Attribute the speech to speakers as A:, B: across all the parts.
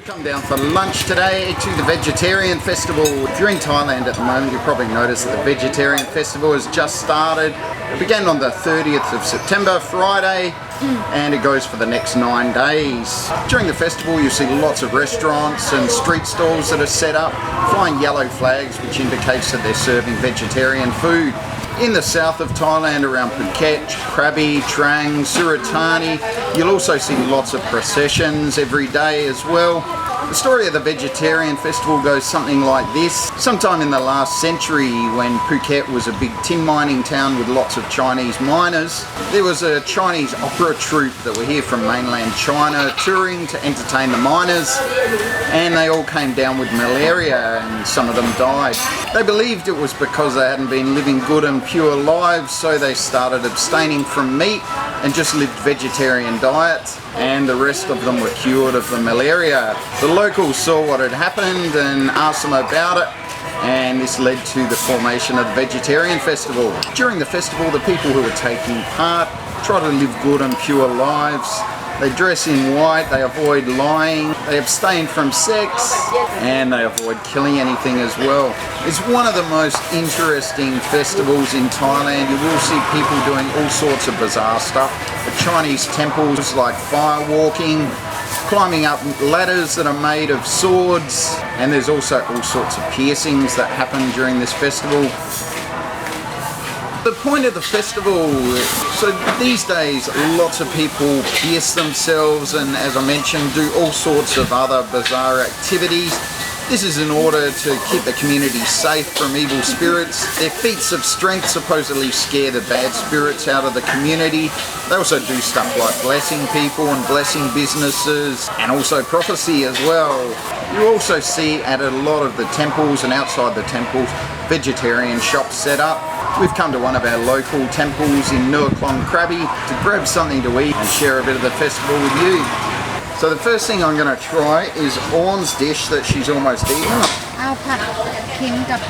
A: We come down for lunch today to the Vegetarian Festival. If you're in Thailand at the moment, you'll probably notice that the Vegetarian Festival has just started. It began on the 30th of September, Friday, and it goes for the next 9 days. During the festival, you'll see lots of restaurants and street stalls that are set up, flying yellow flags, which indicates that they're serving vegetarian food. In the south of Thailand, around Phuket, Krabi, Trang, Suratani, you'll also see lots of processions every day as well. The story of the Vegetarian Festival goes something like this. Sometime in the last century, when Phuket was a big tin mining town with lots of Chinese miners, there was a Chinese opera troupe that were here from mainland China touring to entertain the miners, and they all came down with malaria and some of them died. They believed it was because they hadn't been living good and pure lives, so they started abstaining from meat and just lived vegetarian diets, and the rest of them were cured of the malaria. The locals saw what had happened and asked them about it, and this led to the formation of the Vegetarian Festival. During the festival, the people who were taking part try to live good and pure lives. They dress in white, they avoid lying, they abstain from sex, and they avoid killing anything as well. It's one of the most interesting festivals in Thailand. You will see people doing all sorts of bizarre stuff. The Chinese temples, like fire walking, climbing up ladders that are made of swords, and there's also all sorts of piercings that happen during this festival. The point of the festival, so these days lots of people pierce themselves and, as I mentioned, do all sorts of other bizarre activities. This is in order to keep the community safe from evil spirits. Their feats of strength supposedly scare the bad spirits out of the community. They also do stuff like blessing people and blessing businesses, and also prophecy as well. You also see at a lot of the temples and outside the temples vegetarian shops set up. We've come to one of our local temples in Nuaklong, Krabi, to grab something to eat and share a bit of the festival with you. So the first thing I'm going to try is Orn's dish that she's almost eaten.
B: เอาผัดขิงกับ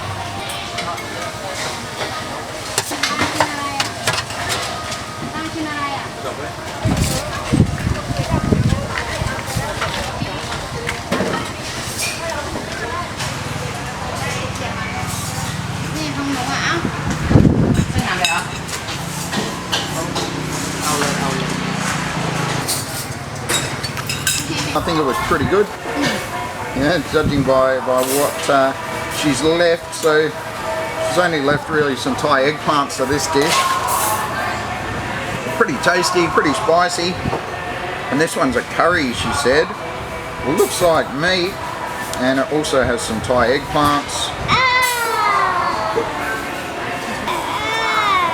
B: ตั้งกินอะไรอ่ะนี่ของหนูอ่ะเป็นอะไรเหรอ
A: I think it was pretty good. Yeah, judging by what she's left. So she's only left really some Thai eggplants for this dish. Pretty tasty, pretty spicy. And this one's a curry, she said. Well, looks like meat, and it also has some Thai eggplants.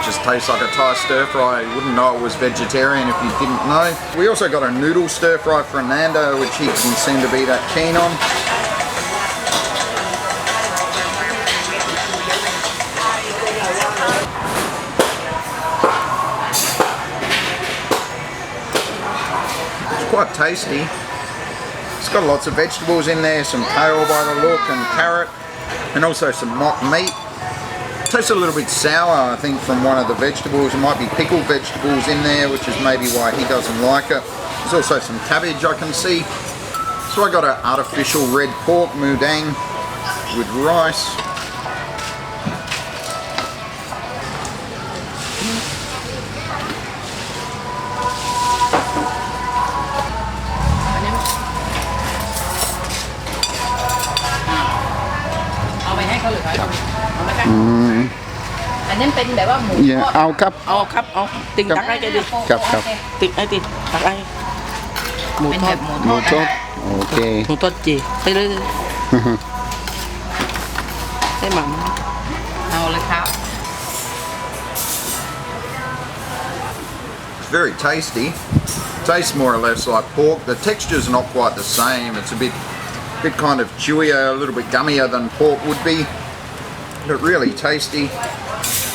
A: Just tastes like a Thai stir fry. You wouldn't know it was vegetarian if you didn't know. We also got a noodle stir fry for Nando, which he didn't seem to be that keen on. It's quite tasty. It's got lots of vegetables in there, some kale by the look, and carrot, and also some mock meat. Tastes a little bit sour, I think, from one of the vegetables. There might be pickled vegetables in there, which is maybe why he doesn't like it. There's also some cabbage I can see. So I got an artificial red pork mudang with rice.
C: Yeah, เอาครับ
D: เอาครับเอาติ่งตักให้แกดิ
C: ครับครับ
D: ติ่งไอ้ติ่งตักให้หมูทอด
C: หมูทอดโอเค
D: หมูทอดจีไปเลยให้หม่ำเอาเลยครับ
A: It's very tasty. Tastes more or less like pork. The texture's not quite the same. It's a bit kind of chewier, a little bit gummier than pork would be, but really tasty.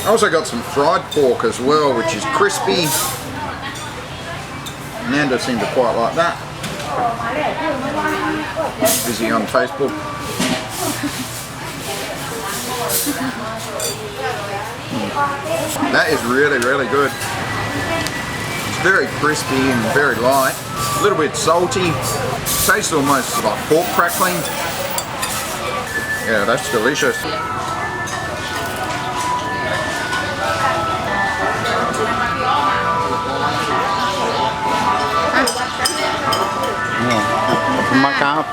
A: I also got some fried pork as well, which is crispy. Nando seemed to quite like that. Busy on Facebook. That is really, really good. It's very crispy and very light. A little bit salty. Tastes almost like pork crackling. Yeah, that's delicious.
C: Macau.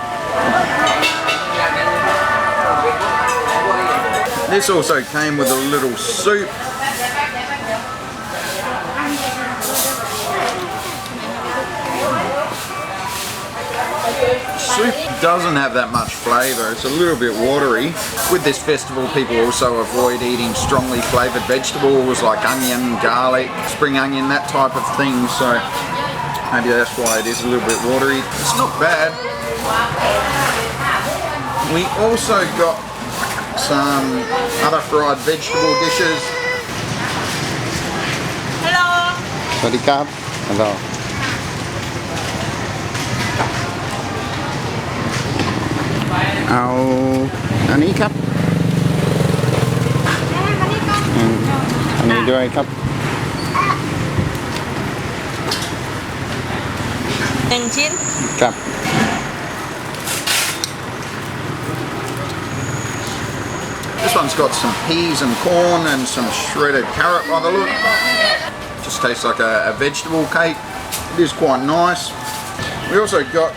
A: This also came with a little soup. Soup doesn't have that much flavour, it's a little bit watery. With this festival, people also avoid eating strongly flavoured vegetables like onion, garlic, spring onion, that type of thing, so maybe that's why it is a little bit watery. It's not bad. We also got some other fried vegetable dishes.
C: Sorry, Cap. Hello. เอาอันนี้ครับอันนี้ด้วยครับ
D: 1 ชิ้น
C: ครับ
A: This one's got some peas and corn and some shredded carrot by the look. Just tastes like a vegetable cake. It is quite nice. We also got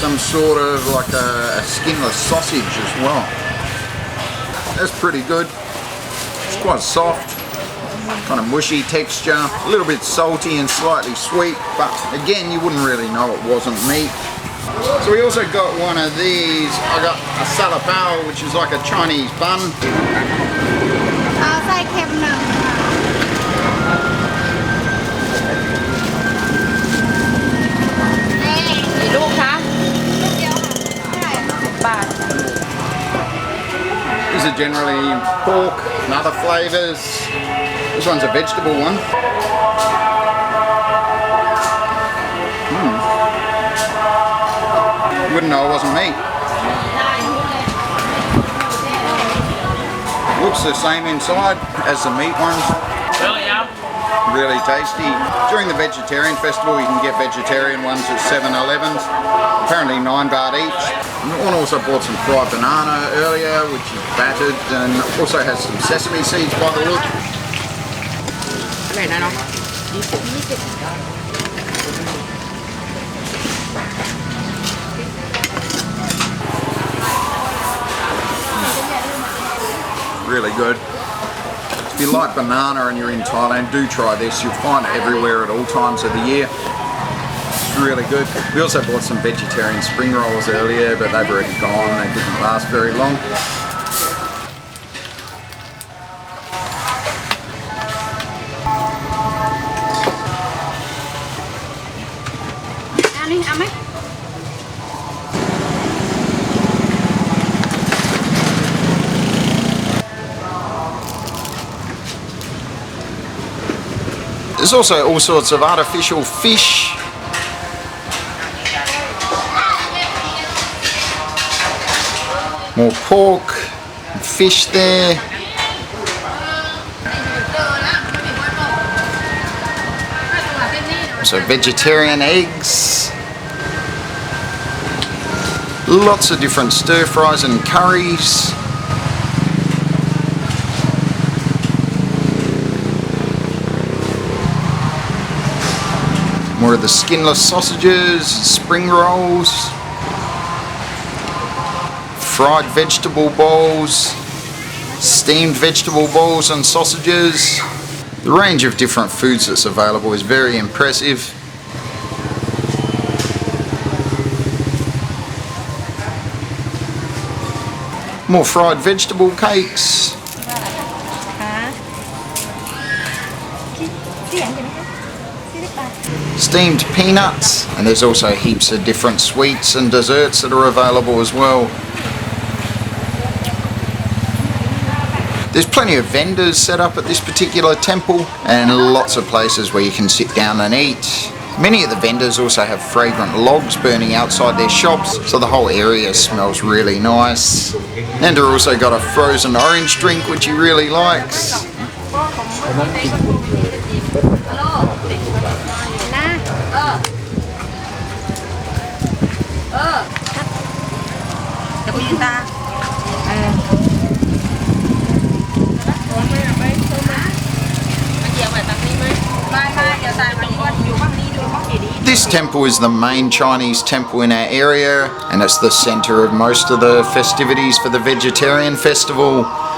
A: some sort of like a skinless sausage as well. That's pretty good. It's quite soft, kind of mushy texture, a little bit salty and slightly sweet, but again you wouldn't really know it wasn't meat. So we also got one of these. I got a salapao, which is like a Chinese bun.
B: เอาใส่เค็มหนึ่งค่ะ
D: กี่ลูกคะ
B: ลูกเดียวค่ะเท่าไหร่คะ
D: บาท
A: These are generally pork and other flavours. This one's a vegetable one. You wouldn't know it wasn't meat. Looks the same inside as the meat ones. Really tasty. During the vegetarian festival you can get vegetarian ones at 7-Elevens. Apparently 9 baht each. And one also bought some fried banana earlier, which is battered, and also has some sesame seeds by the look.
D: ไหนนะน้อง
A: Really good. If you like banana and you're in Thailand, do try this. You'll find it everywhere at all times of the year. It's really good. We also bought some vegetarian spring rolls earlier, but they've already gone. They didn't last very long.
B: อันนี้เอาไหม
A: There's also all sorts of artificial fish. More pork, and fish there. So vegetarian eggs. Lots of different stir fries and curries. More of the skinless sausages, spring rolls, fried vegetable bowls, steamed vegetable bowls and sausages. The range of different foods that's available is very impressive. More fried vegetable cakes. Steamed peanuts, and there's also heaps of different sweets and desserts that are available as well. There's plenty of vendors set up at this particular temple and lots of places where you can sit down and eat. Many of the vendors also have fragrant logs burning outside their shops, so the whole area smells really nice. Nanda also got a frozen orange drink which he really likes.
D: กูยืนตา
A: This temple is the main Chinese temple in our area, and it's the centre of most of the festivities for the Vegetarian Festival.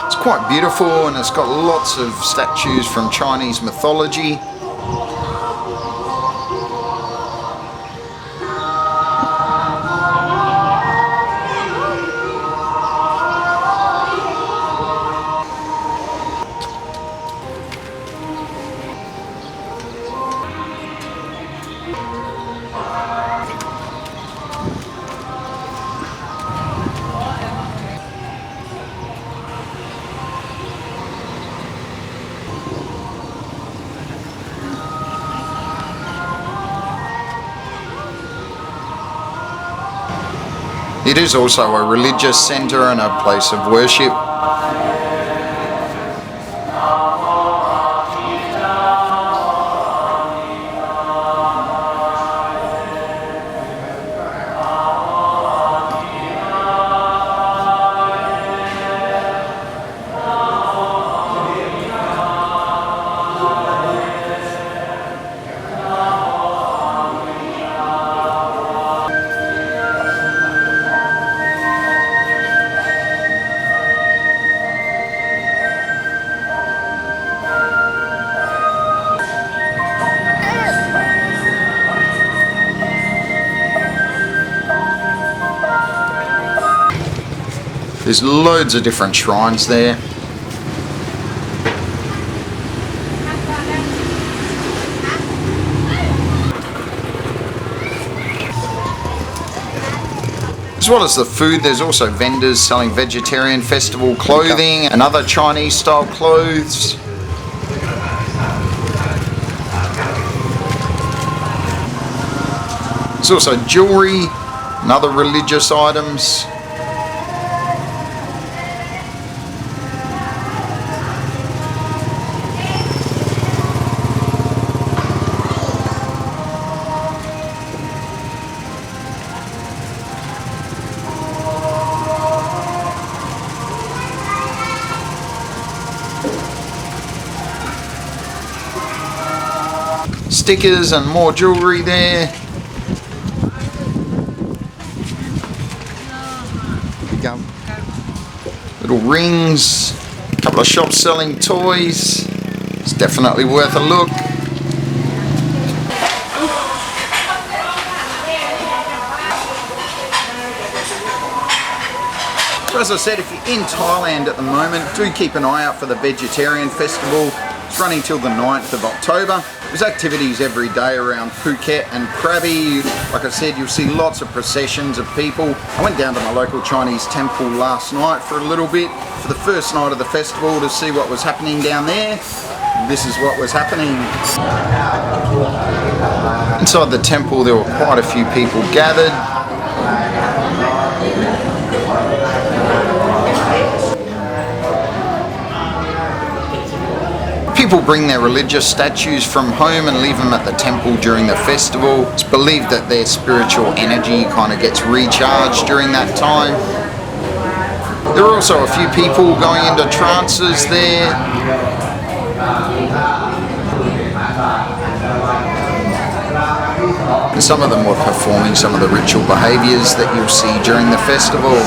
A: It's quite beautiful and it's got lots of statues from Chinese mythology. It is also a religious centre and a place of worship. There's loads of different shrines there. As well as the food, there's also vendors selling vegetarian festival clothing and other Chinese style clothes. There's also jewellery and other religious items. Stickers and more jewellery there. Little rings, a couple of shops selling toys. It's definitely worth a look. So as I said, if you're in Thailand at the moment, do keep an eye out for the Vegetarian Festival. It's running till the 9th of October. There's activities every day around Phuket and Krabi. Like I said, you'll see lots of processions of people. I went down to my local Chinese temple last night for a little bit for the first night of the festival to see what was happening down there. This is what was happening. Inside the temple there were quite a few people gathered. People bring their religious statues from home and leave them at the temple during the festival. It's believed that their spiritual energy kind of gets recharged during that time. There are also a few people going into trances there. And some of them were performing some of the ritual behaviours that you'll see during the festival.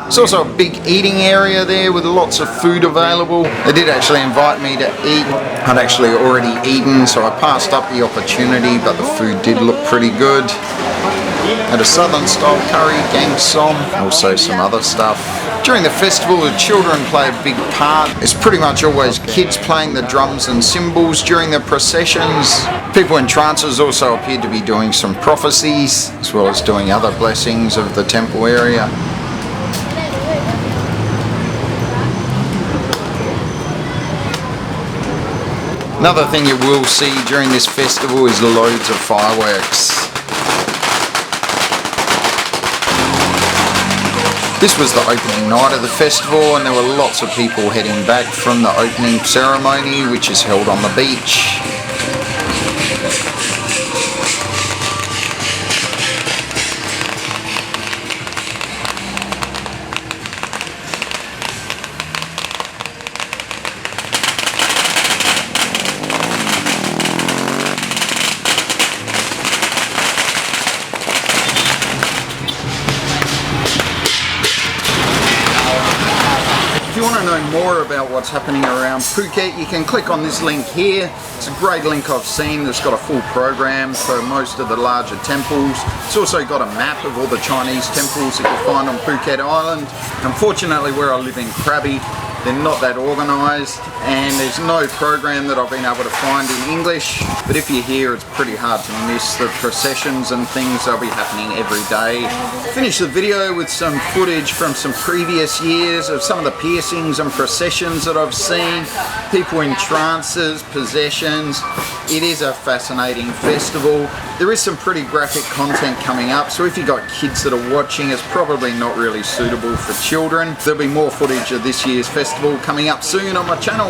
A: There's also a big eating area there with lots of food available. They did actually invite me to eat. I'd actually already eaten, so I passed up the opportunity, but the food did look pretty good. Had a southern style curry, gang som, also some other stuff. During the festival, the children play a big part. It's pretty much always kids playing the drums and cymbals during the processions. People in trances also appeared to be doing some prophecies, as well as doing other blessings of the temple area. Another thing you will see during this festival is loads of fireworks. This was the opening night of the festival, and there were lots of people heading back from the opening ceremony, which is held on the beach. If you want to know more about what's happening around Phuket, you can click on this link here. It's a great link I've seen that's got a full program for most of the larger temples. It's also got a map of all the Chinese temples that you find on Phuket Island. Unfortunately, where I live in Krabi, they're not that organised, and there's no program that I've been able to find in English. But if you're here, it's pretty hard to miss the processions and things that'll be happening every day. Finish the video with some footage from some previous years of some of the piercings and processions that I've seen. People in trances, possessions. It is a fascinating festival. There is some pretty graphic content coming up, so if you've got kids that are watching, it's probably not really suitable for children. There'll be more footage of this year's festival coming up soon on my channel.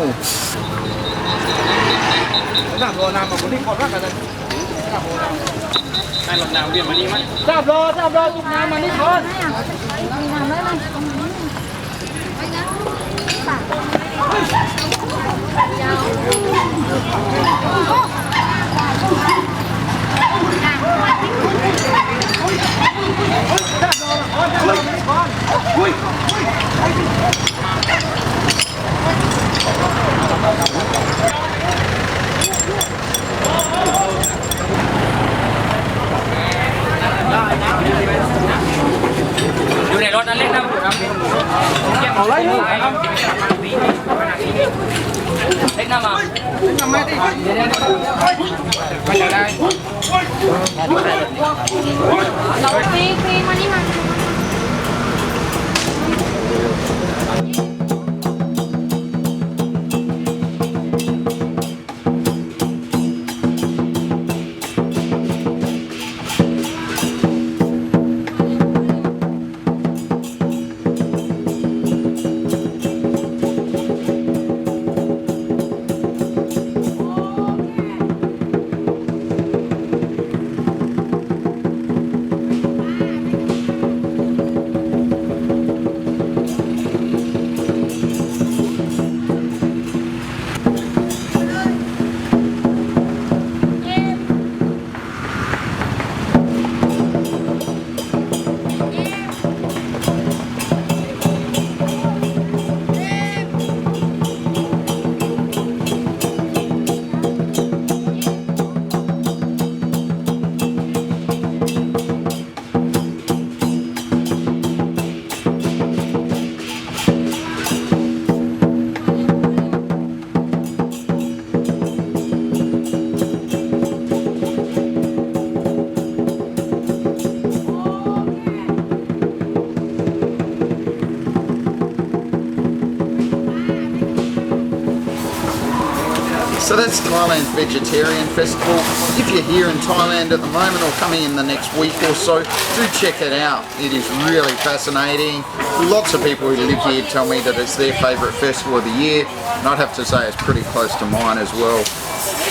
A: So that's Thailand's Vegetarian Festival. If you're here in Thailand at the moment or coming in the next week or so, do check it out. It is really fascinating. Lots of people who live here tell me that it's their favourite festival of the year, and I'd have to say it's pretty close to mine as well.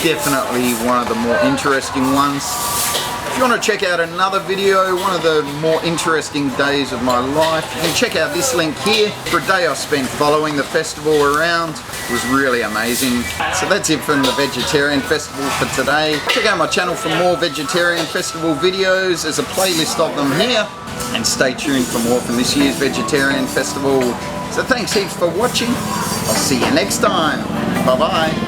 A: Definitely one of the more interesting ones. If you want to check out another video, one of the more interesting days of my life, you can check out this link here for a day I spent following the festival around. It was really amazing. So that's it from the Vegetarian Festival for today. Check out my channel for more Vegetarian Festival videos. There's a playlist of them here. And stay tuned for more from this year's Vegetarian Festival. So thanks heaps for watching. I'll see you next time. Bye bye.